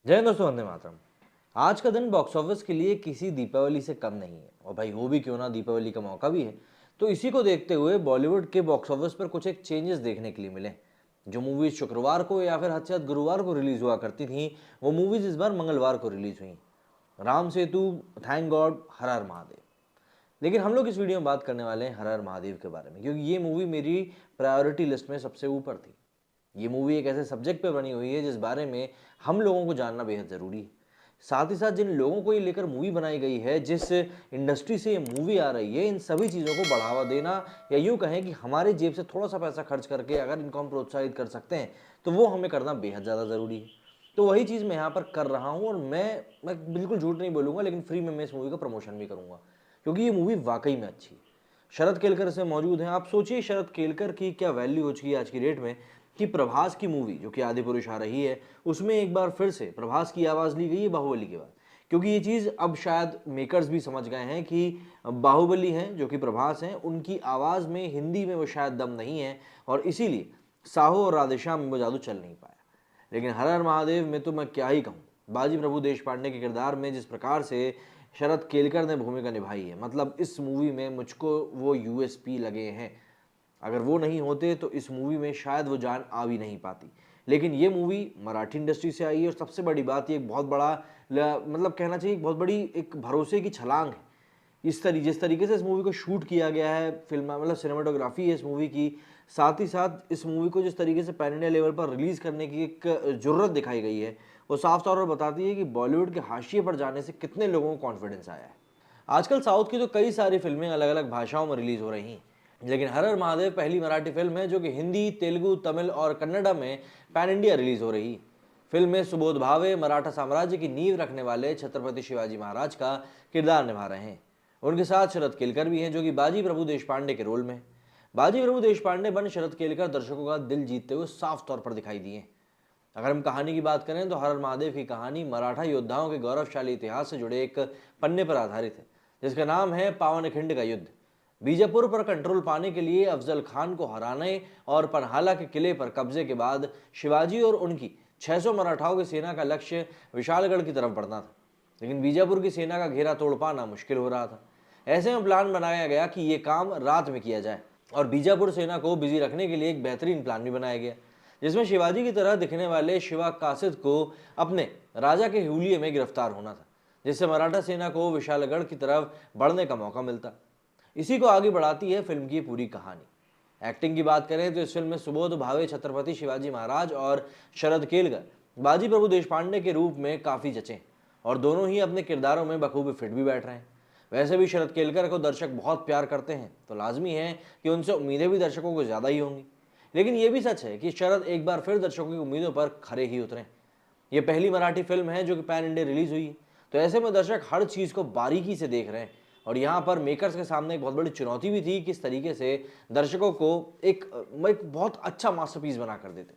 जय हिंद दोस्तों, वंदे मातरम। आज का दिन बॉक्स ऑफिस के लिए किसी दीपावली से कम नहीं है, और भाई हो भी क्यों ना, दीपावली का मौका भी है। तो इसी को देखते हुए बॉलीवुड के बॉक्स ऑफिस पर कुछ एक चेंजेस देखने के लिए मिले। जो मूवीज शुक्रवार को या फिर हद से हद गुरुवार को रिलीज हुआ करती थी, वो मूवीज इस बार मंगलवार को रिलीज हुई। राम सेतु, थैंक गॉड, हर हर महादेव। लेकिन हम लोग इस वीडियो में बात करने वाले हैं हर हर महादेव के बारे में, क्योंकि ये मूवी मेरी प्रायोरिटी लिस्ट में सबसे ऊपर थी। ये मूवी एक ऐसे सब्जेक्ट पे बनी हुई है जिस बारे में हम लोगों को जानना बेहद ज़रूरी है। साथ ही साथ जिन लोगों को ये लेकर मूवी बनाई गई है, जिस इंडस्ट्री से ये मूवी आ रही है, इन सभी चीज़ों को बढ़ावा देना, या यूँ कहें कि हमारे जेब से थोड़ा सा पैसा खर्च करके अगर इनको हम प्रोत्साहित कर सकते हैं तो वो हमें करना बेहद ज़्यादा ज़रूरी है। तो वही चीज़ मैं यहाँ पर कर रहा हूँ, और मैं बिल्कुल झूठ नहीं बोलूँगा, लेकिन फ्री में मैं इस मूवी का प्रमोशन भी करूँगा, क्योंकि ये मूवी वाकई में अच्छी है। शरद केलकर इसमें मौजूद हैं। आप सोचिए शरद केलकर की क्या वैल्यू हो चुकी है आज की डेट में, कि प्रभास की मूवी जो कि आदिपुरुष आ रही है, उसमें एक बार फिर से प्रभास की आवाज़ ली गई है बाहुबली के बाद। क्योंकि ये चीज़ अब शायद मेकर्स भी समझ गए हैं कि बाहुबली हैं जो कि प्रभास हैं, उनकी आवाज़ में हिंदी में वो शायद दम नहीं है, और इसीलिए साहो और राधेश्याम में वो जादू चल नहीं पाया। लेकिन हर हर महादेव में तो मैं क्या ही कहूँ, बाजी प्रभु देश पांडे के किरदार में जिस प्रकार से शरद केलकर ने भूमिका निभाई है, मतलब इस मूवी में मुझको वो यूएसपी लगे हैं। अगर वो नहीं होते तो इस मूवी में शायद वो जान आ भी नहीं पाती। लेकिन ये मूवी मराठी इंडस्ट्री से आई है, और सबसे बड़ी बात, ये एक बहुत बड़ा मतलब कहना चाहिए बहुत बड़ी एक भरोसे की छलांग है। जिस तरीके से इस मूवी को शूट किया गया है, फिल्म मतलब सिनेमाटोग्राफी है इस मूवी की, साथ ही साथ इस मूवी को जिस तरीके से पैन इंडिया लेवल पर रिलीज़ करने की एक ज़रूरत दिखाई गई है, वो साफ तौर पर बताती है कि बॉलीवुड के हाशिए पर जाने से कितने लोगों को कॉन्फिडेंस आया है। आजकल साउथ की तो कई सारी फिल्में अलग अलग भाषाओं में रिलीज़ हो रही हैं, लेकिन हर हर महादेव पहली मराठी फिल्म है जो कि हिंदी, तेलुगु, तमिल और कन्नड़ा में पैन इंडिया रिलीज हो रही। फिल्म में सुबोध भावे मराठा साम्राज्य की नींव रखने वाले छत्रपति शिवाजी महाराज का किरदार निभा रहे हैं। उनके साथ शरद केलकर भी हैं जो कि बाजी प्रभु देशपांडे के रोल में। बाजी प्रभु देशपांडे बन शरद केलकर दर्शकों का दिल जीतते हुए साफ तौर पर दिखाई दिए। अगर हम कहानी की बात करें तो हर हर महादेव की कहानी मराठा योद्धाओं के गौरवशाली इतिहास से जुड़े एक पन्ने पर आधारित है, जिसका नाम है पावनखिंड का युद्ध। बीजापुर पर कंट्रोल पाने के लिए अफजल खान को हराने और पन्हाला के किले पर कब्जे के बाद शिवाजी और उनकी 600 मराठाओं की सेना का लक्ष्य विशालगढ़ की तरफ बढ़ना था। लेकिन बीजापुर की सेना का घेरा तोड़ पाना मुश्किल हो रहा था। ऐसे में प्लान बनाया गया कि ये काम रात में किया जाए, और बीजापुर सेना को बिजी रखने के लिए एक बेहतरीन प्लान भी बनाया गया, जिसमें शिवाजी की तरह दिखने वाले शिवा कासिद को अपने राजा के हुलिये में गिरफ्तार होना था, जिससे मराठा सेना को विशालगढ़ की तरफ बढ़ने का मौका मिलता। इसी को आगे बढ़ाती है फिल्म की पूरी कहानी। एक्टिंग की बात करें तो इस फिल्म में सुबोध भावे छत्रपति शिवाजी महाराज और शरद केलकर बाजी प्रभु देशपांडे के रूप में काफ़ी जचे, और दोनों ही अपने किरदारों में बखूबी फिट भी बैठ रहे हैं। वैसे भी शरद केलकर को दर्शक बहुत प्यार करते हैं, तो लाजमी है कि उनसे उम्मीदें भी दर्शकों को ज़्यादा ही होंगी। लेकिन ये भी सच है कि शरद एक बार फिर दर्शकों की उम्मीदों पर खरे ही उतरे। ये पहली मराठी फिल्म है जो कि पैन इंडिया रिलीज हुई है, तो ऐसे में दर्शक हर चीज़ को बारीकी से देख रहे हैं। और यहाँ पर मेकर्स के सामने एक बहुत बड़ी चुनौती भी थी, किस तरीके से दर्शकों को एक बहुत अच्छा मास्टरपीस बना कर देते।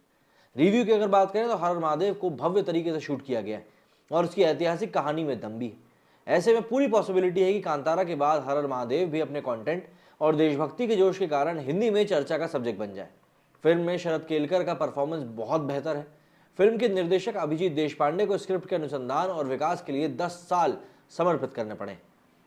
रिव्यू की अगर बात करें तो हर हर महादेव को भव्य तरीके से शूट किया गया है, और उसकी ऐतिहासिक कहानी में दम भी है। ऐसे में पूरी पॉसिबिलिटी है कि कांतारा के बाद हर हर महादेव भी अपने कंटेंट और देशभक्ति के जोश के कारण हिंदी में चर्चा का सब्जेक्ट बन जाए। फिल्म में शरद केलकर का परफॉर्मेंस बहुत बेहतर है। फिल्म के निर्देशक अभिजीत देशपांडे को स्क्रिप्ट के अनुसंधान और विकास के लिए 10 साल समर्पित करने पड़े।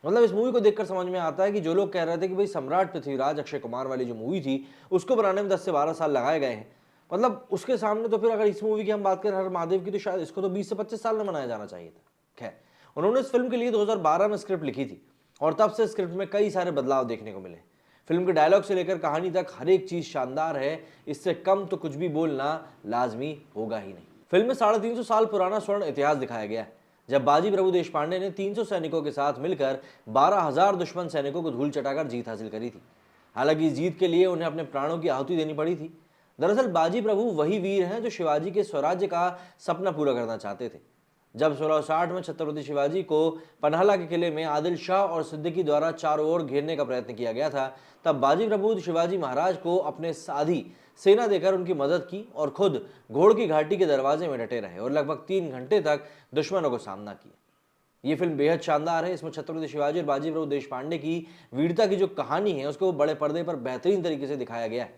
मतलब इस मूवी को देखकर समझ में आता है कि जो लोग कह रहे थे कि भाई सम्राट पृथ्वीराज अक्षय कुमार वाली जो मूवी थी उसको बनाने में 10 से 12 साल लगाए गए हैं, मतलब उसके सामने तो फिर अगर इस मूवी की हम बात करें हर महादेव की, तो शायद इसको तो 20 से 25 साल में बनाया जाना चाहिए था। खैर, उन्होंने इस फिल्म के लिए 2012 में स्क्रिप्ट लिखी थी, और तब से स्क्रिप्ट में कई सारे बदलाव देखने को मिले। फिल्म के डायलॉग से लेकर कहानी तक हर एक चीज़ शानदार है, इससे कम तो कुछ भी बोलना लाजमी होगा ही नहीं। फिल्म में 350 साल पुराना स्वर्ण इतिहास दिखाया गया है, जब बाजी प्रभु देशपांडे ने 300 सैनिकों के साथ मिलकर 12,000 दुश्मन सैनिकों को धूल चटाकर जीत हासिल करी थी। हालांकि इस जीत के लिए उन्हें अपने प्राणों की आहुति देनी पड़ी थी। दरअसल बाजी प्रभु वही वीर हैं जो शिवाजी के स्वराज्य का सपना पूरा करना चाहते थे। जब 1660 में छत्रपति शिवाजी को पन्हाला के किले में आदिल शाह और सिद्दीकी द्वारा चारों ओर घेरने का प्रयत्न किया गया था, तब बाजी प्रभु शिवाजी महाराज को अपने साधी सेना देकर उनकी मदद की, और खुद घोड़ की घाटी के दरवाजे में डटे रहे और लगभग 3 घंटे तक दुश्मनों को सामना किया। ये फिल्म बेहद शानदार है। इसमें छत्रपति शिवाजी और बाजी प्रभु देशपांडे की वीरता की जो कहानी है उसको बड़े पर्दे पर बेहतरीन तरीके से दिखाया गया है,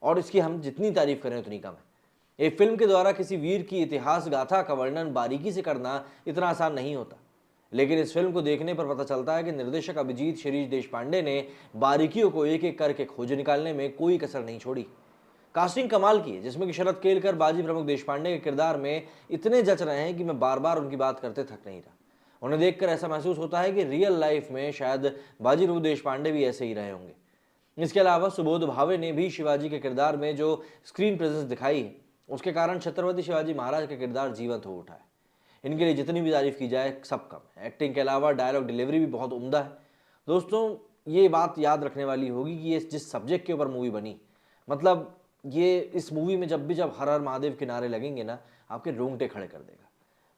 और इसकी हम जितनी तारीफ करें उतनी कम है। एक फिल्म के द्वारा किसी वीर की इतिहास गाथा का वर्णन बारीकी से करना इतना आसान नहीं होता, लेकिन इस फिल्म को देखने पर पता चलता है कि निर्देशक अभिजीत शिरीष देशपांडे ने बारीकियों को एक एक करके खोज निकालने में कोई कसर नहीं छोड़ी। कास्टिंग कमाल की है, जिसमें कि शरद केलकर बाजी प्रमुख देशपांडे के किरदार में इतने जच रहे हैं कि मैं बार बार उनकी बात करते थक नहीं रहा। उन्हें देखकर ऐसा महसूस होता है कि रियल लाइफ में शायद बाजी प्रभु देशपांडे भी ऐसे ही रहे होंगे। इसके अलावा सुबोध भावे ने भी शिवाजी के किरदार में जो स्क्रीन प्रेजेंस दिखाई है, उसके कारण छत्रपति शिवाजी महाराज का किरदार जीवंत हो उठा है। इनके लिए जितनी भी तारीफ की जाए सब कम है। एक्टिंग के अलावा डायलॉग डिलीवरी भी बहुत उम्दा है। दोस्तों, ये बात याद रखने वाली होगी कि ये जिस सब्जेक्ट के ऊपर मूवी बनी, मतलब ये इस मूवी में जब हर हर महादेव के नारे लगेंगे ना, आपके रोंगटे खड़े कर देगा।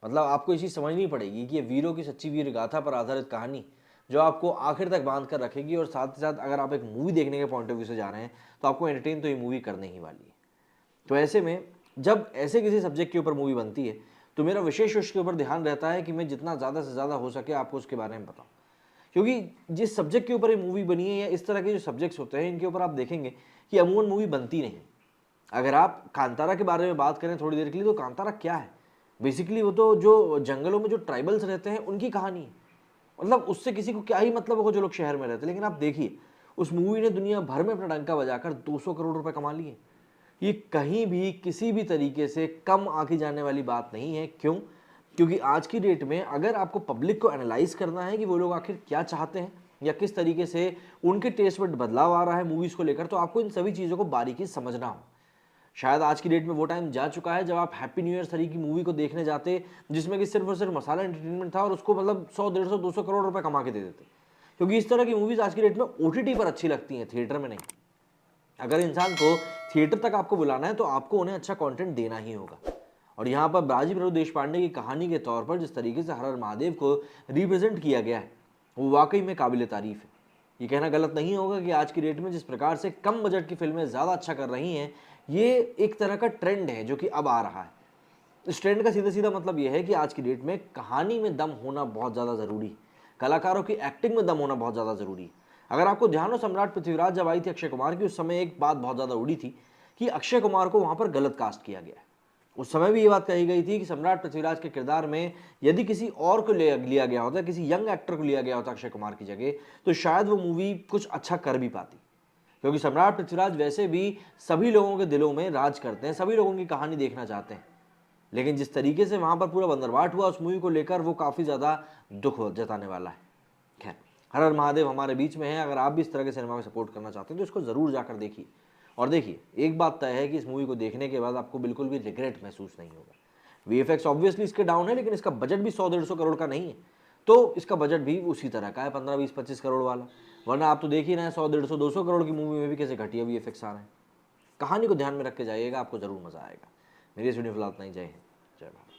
मतलब आपको ये चीज़ समझनी पड़ेगी कि ये वीरों की सच्ची वीर गाथा पर आधारित कहानी जो आपको आखिर तक बांध कर रखेगी, और साथ ही साथ अगर आप एक मूवी देखने के पॉइंट ऑफ व्यू से जा रहे हैं तो आपको एंटरटेन तो ये मूवी करने ही वाली है। तो ऐसे में जब ऐसे किसी सब्जेक्ट के ऊपर मूवी बनती है तो मेरा विशेष उसके ऊपर ध्यान रहता है कि मैं जितना ज़्यादा से ज़्यादा हो सके आपको उसके बारे में बताऊँ, क्योंकि जिस सब्जेक्ट के ऊपर ये मूवी बनी है या इस तरह के जो सब्जेक्ट्स होते हैं इनके ऊपर आप देखेंगे कि अमूमन मूवी बनती नहीं। अगर आप कांतारा के बारे में बात करें थोड़ी देर के लिए, तो कांतारा क्या है, बेसिकली वो तो जो जंगलों में जो ट्राइबल्स रहते हैं उनकी कहानी है। मतलब उससे किसी को क्या ही मतलब होगा जो लोग शहर में रहते हैं। लेकिन आप देखिए, उस मूवी ने दुनिया भर में अपना डंका बजाकर 200 करोड़ रुपए कमा लिए। ये कहीं भी किसी भी तरीके से कम आंकी जाने वाली बात नहीं है। क्यों? क्योंकि आज की डेट में अगर आपको पब्लिक को एनालाइज करना है कि वो लोग आखिर क्या चाहते हैं या किस तरीके से उनके टेस्ट में बदलाव आ रहा है मूवीज को लेकर, तो आपको इन सभी चीज़ों को बारीकी से समझना हो। शायद आज की डेट में वो टाइम जा चुका है जब आप हैप्पी न्यू ईयर तरीके की मूवी को देखने जाते जिसमें कि सिर्फ और सिर्फ मसाला एंटरटेनमेंट था और उसको मतलब 100, 150, 200 करोड़ रुपए कमा के दे देते, क्योंकि इस तरह की मूवीज आज की डेट में ओटीटी पर अच्छी लगती हैं, थिएटर में नहीं। अगर इंसान को थिएटर तक आपको बुलाना है तो आपको उन्हें अच्छा कंटेंट देना ही होगा। और यहाँ पर बाजी प्रभु देशपांडे की कहानी के तौर पर जिस तरीके से हर हर महादेव को रिप्रेजेंट किया गया है वो वाकई में काबिल तारीफ है। ये कहना गलत नहीं होगा कि आज की डेट में जिस प्रकार से कम बजट की फिल्में ज़्यादा अच्छा कर रही हैं, ये एक तरह का ट्रेंड है जो कि अब आ रहा है। इस ट्रेंड का सीधा सीधा मतलब यह है कि आज की डेट में कहानी में दम होना बहुत ज़्यादा ज़रूरी है, कलाकारों की एक्टिंग में दम होना बहुत ज़्यादा ज़रूरी है। अगर आपको ध्यान हो, सम्राट पृथ्वीराज जब आई थी अक्षय कुमार की, उस समय एक बात बहुत ज़्यादा उड़ी थी कि अक्षय कुमार को वहाँ पर गलत कास्ट किया गया है। उस समय भी ये बात कही गई थी कि सम्राट पृथ्वीराज के किरदार में यदि किसी और को लिया गया होता, किसी यंग एक्टर को लिया गया होता अक्षय कुमार की जगह, तो शायद वो मूवी कुछ अच्छा कर भी पाती, क्योंकि सम्राट पृथ्वीराज वैसे भी सभी लोगों के दिलों में राज करते हैं, सभी लोगों की कहानी देखना चाहते हैं। लेकिन जिस तरीके से वहाँ पर पूरा बंदरबाट हुआ उस मूवी को लेकर, वो काफ़ी ज़्यादा दुख जताने वाला है। खैर, हर हर महादेव हमारे बीच में है। अगर आप भी इस तरह के सिनेमा में सपोर्ट करना चाहते हैं तो इसको ज़रूर जाकर देखिए। और देखिए, एक बात तय है कि इस मूवी को देखने के बाद आपको बिल्कुल भी रिग्रेट महसूस नहीं होगा। वीएफएक्स ऑब्वियसली इसके डाउन है, लेकिन इसका बजट भी 100-150 करोड़ का नहीं है, तो इसका बजट भी उसी तरह का है, 15, 20, 25 करोड़ वाला। वरना आप तो देख ही रहे हैं 100, 150, 200 करोड़ की मूवी में भी कैसे घटिया वीएफएक्स आ रहे हैं। कहानी को ध्यान में रख के जाइएगा, आपको जरूर मजा आएगा। मेरी इस वीडियो फिलहाल इतना ही। जय हिंद, जय भारत।